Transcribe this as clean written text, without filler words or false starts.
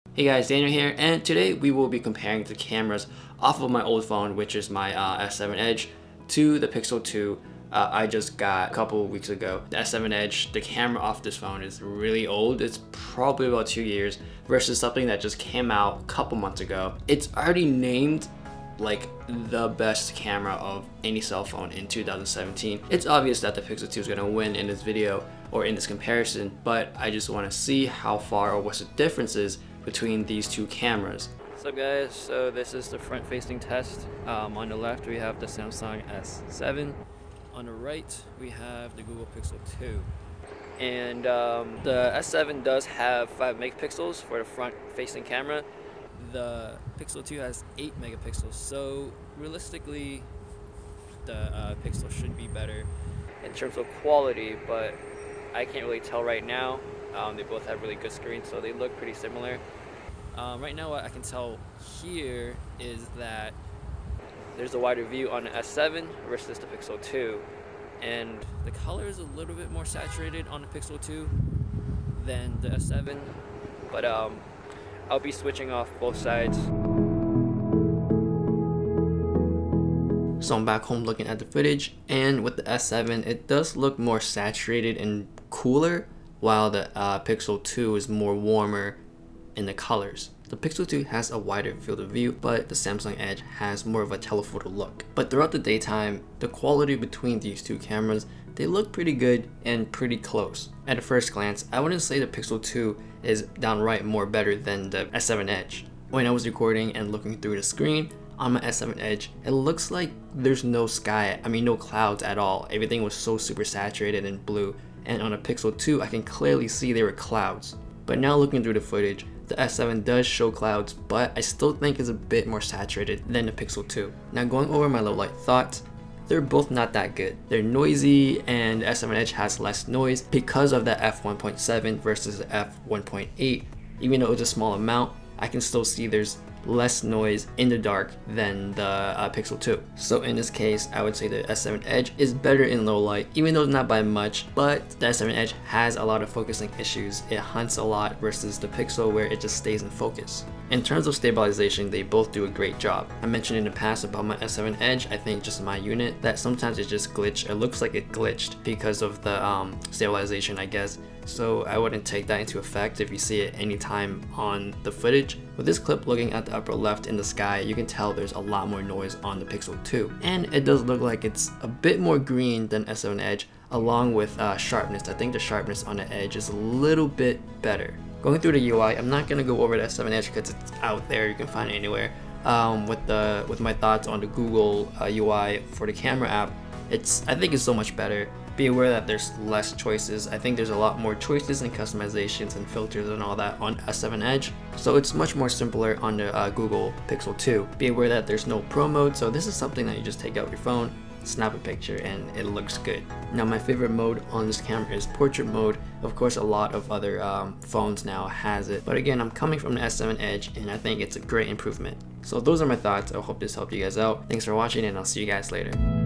Hey guys, Daniel here, and today we will be comparing the cameras off of my old phone, which is my S7 Edge, to the Pixel 2 I just got a couple weeks ago. The S7 Edge, the camera off this phone is really old. It's probably about 2 years versus something that just came out a couple months ago. It's already named like the best camera of any cell phone in 2017. It's obvious that the Pixel 2 is going to win in this video or in this comparison, but I just want to see how far or what's the differences between these two cameras. What's up guys, so this is the front facing test. On the left we have the Samsung S7, on the right we have the Google Pixel 2. And the S7 does have 5 megapixels for the front facing camera. The Pixel 2 has 8 megapixels, so realistically the Pixel should be better in terms of quality, but I can't really tell right now. They both have really good screens, so they look pretty similar. Right now what I can tell here is that there's a wider view on the S7 versus the Pixel 2, and the color is a little bit more saturated on the Pixel 2 than the S7, but I'll be switching off both sides. So I'm back home looking at the footage, and with the S7 it does look more saturated and cooler, while the Pixel 2 is more warmer in the colors. The Pixel 2 has a wider field of view, but the Samsung Edge has more of a telephoto look. But throughout the daytime, the quality between these two cameras, they look pretty good and pretty close. At a first glance, I wouldn't say the Pixel 2 is downright more better than the S7 Edge. When I was recording and looking through the screen on my S7 Edge, it looks like there's no sky, no clouds at all. Everything was so super saturated in blue. And on a Pixel 2, I can clearly see there were clouds. But now looking through the footage, the S7 does show clouds, but I still think it's a bit more saturated than the Pixel 2. Now going over my low light thoughts, they're both not that good. They're noisy, and the S7 Edge has less noise because of the f1.7 versus the f1.8. Even though it's a small amount, I can still see there's less noise in the dark than the Pixel 2. So in this case, I would say the S7 Edge is better in low light, even though not by much, but the S7 Edge has a lot of focusing issues. It hunts a lot versus the Pixel where it just stays in focus. In terms of stabilization, they both do a great job. I mentioned in the past about my S7 Edge, I think just my unit, that sometimes it just glitched. It looks like it glitched because of the stabilization, I guess. So I wouldn't take that into effect if you see it anytime on the footage. With this clip looking at the upper left in the sky, you can tell there's a lot more noise on the Pixel 2. And it does look like it's a bit more green than S7 Edge, along with sharpness. I think the sharpness on the Edge is a little bit better. Going through the UI, I'm not going to go over the S7 Edge because it's out there, you can find it anywhere. With my thoughts on the Google UI for the camera app, I think it's so much better. Be aware that there's less choices. I think there's a lot more choices and customizations and filters and all that on S7 Edge. So it's much more simpler on the Google Pixel 2. Be aware that there's no Pro mode, so this is something that you just take out your phone, snap a picture, and it looks good. Now my favorite mode on this camera is portrait mode. Of course, a lot of other phones now has it, but again, I'm coming from the S7 Edge and I think it's a great improvement. So those are my thoughts. I hope this helped you guys out. Thanks for watching, and I'll see you guys later.